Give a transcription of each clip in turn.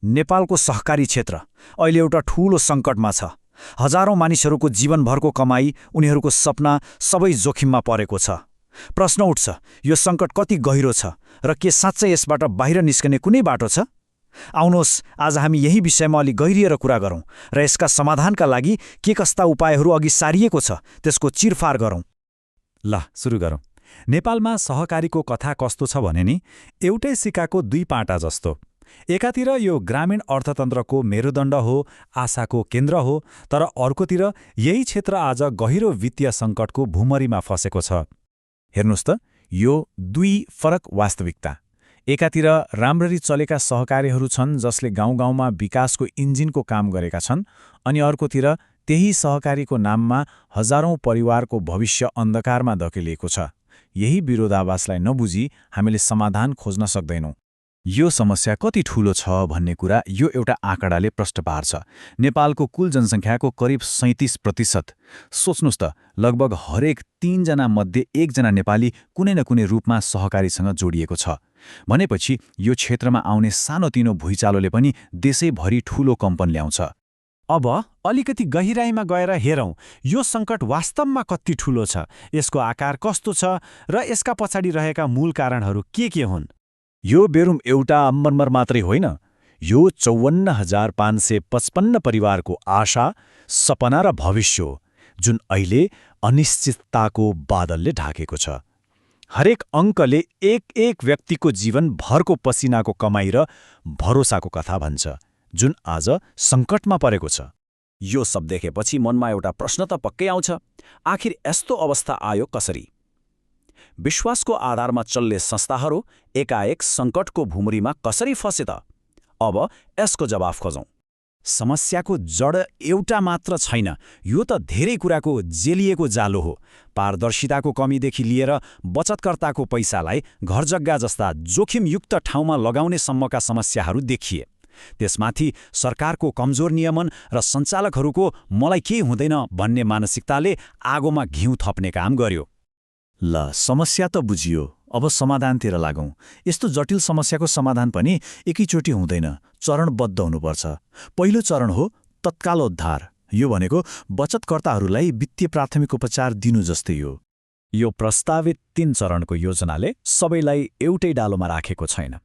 नेपालको सहकारी क्षेत्र अहिले एउटा ठूलो सङ्कटमा छ। हजारौं मानिसहरूको जीवनभरको कमाई, उनीहरूको सपना सबै जोखिममा परेको छ। प्रश्न उठ्छ, यो सङ्कट कति गहिरो छ र के साँच्चै यसबाट बाहिर निस्कने कुनै बाटो छ? आउनुहोस् आज हामी यही विषयमा अलि गहिरिएर कुरा गरौँ र यसका समाधानका लागि के कस्ता उपायहरू अघि सारिएको छ त्यसको चिरफार गरौँ। ल सुरु गरौँ। नेपालमा सहकारीको कथा कस्तो छ भने नि एउटै सिक्काको दुई पाटा जस्तो। एकातिर यो ग्रामीण अर्थतन्त्रको मेरुदण्ड हो, आशाको केन्द्र हो, तर अर्कोतिर यही क्षेत्र आज गहिरो वित्तीय सङ्कटको भुमरीमा फसेको छ। हेर्नुहोस् त, यो दुई फरक वास्तविकता। एकातिर राम्ररी चलेका सहकारीहरू छन् जसले गाउँ गाउँमा विकासको इन्जिनको काम गरेका छन्, अनि अर्कोतिर त्यही सहकारीको नाममा हजारौं परिवारको भविष्य अन्धकारमा धकेलिएको छ। यही विरोधाभासलाई नबुझी हामीले समाधान खोज्न सक्दैनौँ। यो समस्या कति ठूलो छ भन्ने कुरा यो एउटा आँकडाले प्रष्ट पार्छ। नेपालको कुल जनसङ्ख्याको करिब 37%। सोच्नुस् त, लगभग हरेक 3 जना मध्ये 1 जना नेपाली कुनै न कुनै रूपमा सहकारीसँग जोडिएको छ। भनेपछि यो क्षेत्रमा आउने सानोतिनो भुइँचालोले पनि देशैभरि ठूलो कम्पन ल्याउँछ। अब अलिकति गहिराईमा गएर हेरौँ, यो सङ्कट वास्तवमा कति ठूलो छ, यसको आकार कस्तो छ र यसका पछाडि रहेका मूल कारणहरू के हुन्। यो बेरुम एउटा मर्मर मात्रै होइन, यो 54,555 परिवारको आशा, सपना र भविष्य हो, जुन अहिले अनिश्चितताको बादलले ढाकेको छ। हरेक अङ्कले एक व्यक्तिको जीवन भरको पसिनाको कमाई र भरोसाको कथा भन्छ, जुन आज सङ्कटमा परेको छ। यो सब देखेपछि मनमा एउटा प्रश्न त पक्कै आउँछ, आखिर यस्तो अवस्था आयो कसरी? विश्वासको आधारमा चल्ने संस्थाहरू एकाएक सङ्कटको भुमरीमा कसरी फसे त? अब यसको जवाफ खोजौँ। समस्याको जड एउटा मात्र छैन, यो त धेरै कुराको जेलिएको जालो हो। पारदर्शिताको कमीदेखि लिएर बचतकर्ताको पैसालाई घरजग्गा जस्ता जोखिमयुक्त ठाउँमा लगाउने सम्मका समस्याहरू देखिए। त्यसमाथि सरकारको कमजोर नियमन र सञ्चालकहरूको मलाई केही हुँदैन भन्ने मानसिकताले आगोमा घिउ थप्ने काम गर्यो। ल, समस्या त बुझियो, अब समाधानतिर लागौँ। यस्तो जटिल समस्याको समाधान पनि एकैचोटि हुँदैन, चरणबद्ध हुनुपर्छ। पहिलो चरण हो तत्कालोद्धार। यो भनेको बचतकर्ताहरूलाई वित्तीय प्राथमिक उपचार दिनु जस्तै हो। यो प्रस्तावित 3 चरणको योजनाले सबैलाई एउटै डालोमा राखेको छैन।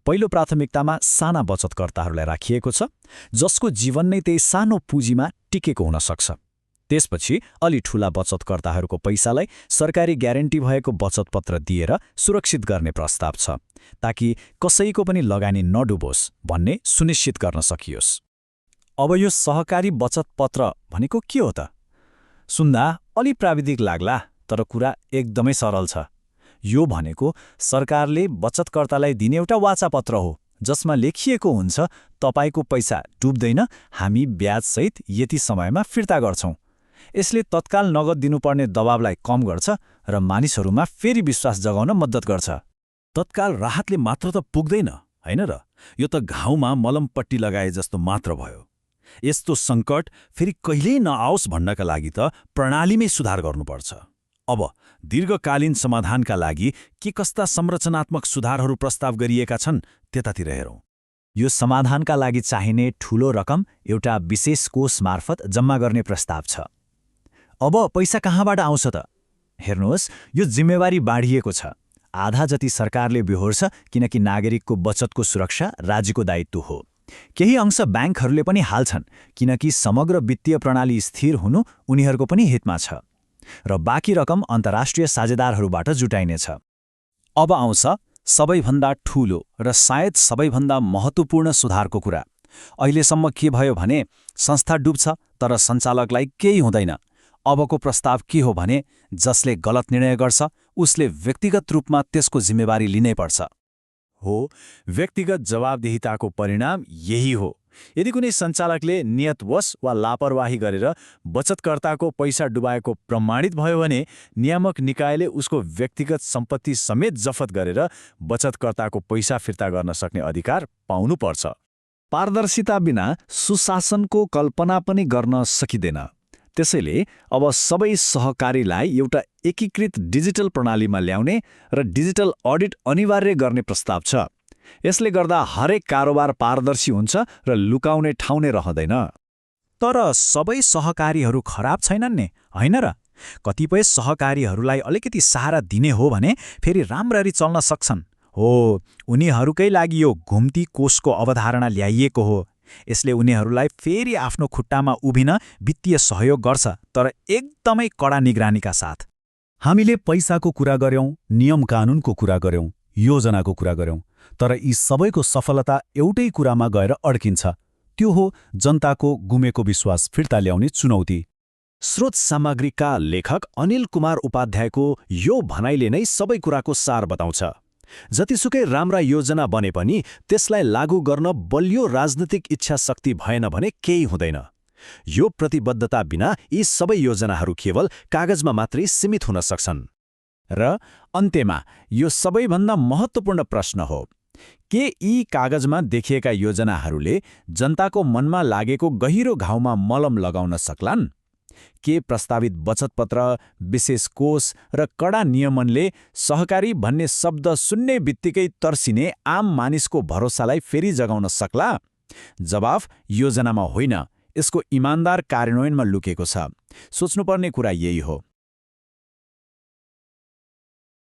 पहिलो प्राथमिकतामा साना बचतकर्ताहरूलाई राखिएको छ, जसको जीवन नै त्यही सानो पुँजीमा टिकेको हुन सक्छ। त्यसपछि अलि ठूला बचतकर्ताहरूको पैसालाई सरकारी ग्यारेन्टी भएको बचतपत्र दिएर सुरक्षित गर्ने प्रस्ताव छ, ताकि कसैको पनि लगानी नडुबोस् भन्ने सुनिश्चित गर्न सकियोस्। अब यो सहकारी बचतपत्र भनेको के हो त? सुन्दा अलि प्राविधिक लाग्ला, तर कुरा एकदमै सरल छ। यो भनेको सरकारले बचतकर्तालाई दिने एउटा वाचापत्र हो, जसमा लेखिएको हुन्छ तपाईको पैसा डुब्दैन, हामी ब्याजसहित यति समयमा फिर्ता गर्छौं। यसले तत्काल नगद दिनुपर्ने दबावलाई कम गर्छ र मानिसहरूमा फेरि विश्वास जगाउन मद्दत गर्छ। तत्काल राहतले मात्र त पुग्दैन, होइन र? यो त घाउमा मलमपट्टी लगाए जस्तो मात्र भयो। यस्तो सङ्कट फेरि कहिल्यै नआओस् भन्नका लागि त प्रणालीमै सुधार गर्नुपर्छ। अब दीर्घकालीन समाधानका लागि के कस्ता संरचनात्मक सुधारहरू प्रस्ताव गरिएका छन् त्यतातिर हेरौँ। यो समाधानका लागि चाहिने ठूलो रकम एउटा विशेष कोष मार्फत जम्मा गर्ने प्रस्ताव छ। अब पैसा कहाँबाट आउँछ त? हेर्नुहोस्, यो जिम्मेवारी बाँडिएको छ। आधा जति सरकारले बेहोर्छ, किनकि नागरिकको बचतको सुरक्षा राज्यको दायित्व हो। केही अंश ब्याङ्कहरूले पनि हाल्छन्, किनकि समग्र वित्तीय प्रणाली स्थिर हुनु उनीहरूको पनि हितमा छ। र बाँकी रकम अन्तर्राष्ट्रिय साझेदारहरूबाट जुटाइनेछ। अब आउँछ सबैभन्दा ठूलो र सायद सबैभन्दा महत्त्वपूर्ण सुधारको कुरा। अहिलेसम्म के भयो भने संस्था डुब्छ तर सञ्चालकलाई केही हुँदैन। अबको प्रस्ताव के हो भने जसले गलत निर्णय गर्छ उसले व्यक्तिगत रूपमा त्यसको जिम्मेवारी लिनै पर्छ। हो, व्यक्तिगत जवाबदेहिताको परिणाम यही हो। यदि कुनै सञ्चालकले नियतवश वा लापरवाही गरेर बचतकर्ताको पैसा डुबाएको प्रमाणित भयो भने नियामक निकायले उसको व्यक्तिगत सम्पत्ति समेत जफत गरेर बचतकर्ताको पैसा फिर्ता गर्न सक्ने अधिकार पाउनुपर्छ। पारदर्शिता बिना सुशासनको कल्पना पनि गर्न सकिँदैन। त्यसैले अब सबै सहकारीलाई एउटा एकीकृत डिजिटल प्रणालीमा ल्याउने र डिजिटल अडिट अनिवार्य गर्ने प्रस्ताव छ। यसले गर्दा हरेक कारोबार पारदर्शी हुन्छ र लुकाउने ठाउँ नै रहँदैन। तर सबै सहकारीहरू खराब छैनन् नि, होइन र? कतिपय सहकारीहरूलाई अलिकति सहारा दिने हो भने फेरि राम्ररी चल्न सक्छन्। हो, उनीहरूकै लागि यो घुम्ती कोषको अवधारणा ल्याइएको हो। यसले उनीहरूलाई फेरि आफ्नो खुट्टामा उभिन वित्तीय सहयोग गर्छ, तर एकदमै कडा निगरानीका साथ। हामीले पैसाको कुरा गर्यौं, नियम कानूनको कुरा गर्यौं, योजनाको कुरा गर्यौं, तर यी सबैको सफलता एउटै कुरामा गएर अड्किन्छ। त्यो हो जनताको गुमेको विश्वास फिर्ता ल्याउने चुनौती। स्रोत सामग्रीका लेखक अनिल कुमार उपाध्यायको यो भनाइले नै सबै कुराको सार बताउँछ। जतिसुकै राम्रा योजना बने पनि त्यसलाई लागू गर्न बलियो राजनीतिक इच्छा शक्ति भएन भने केही हुँदैन। यो प्रतिबद्धता बिना यी सबै योजनाहरू केवल कागजमा मात्रै सीमित हुन सक्छन्। र अन्त्यमा यो सबैभन्दा महत्त्वपूर्ण प्रश्न हो, के यी कागजमा देखिएका योजनाहरूले जनताको मनमा लागेको गहिरो घाउमा मलम लगाउन सक्लान्? के प्रस्तावित बचतपत्र, विशेष कोष र कडा नियमनले सहकारी भन्ने शब्द सुन्ने बित्तिकै तर्सिने आम मानिसको भरोसालाई फेरि जगाउन सक्ला? जवाफ योजनामा होइन, यसको इमान्दार कार्यान्वयनमा लुकेको छ। सोच्नुपर्ने कुरा यही हो।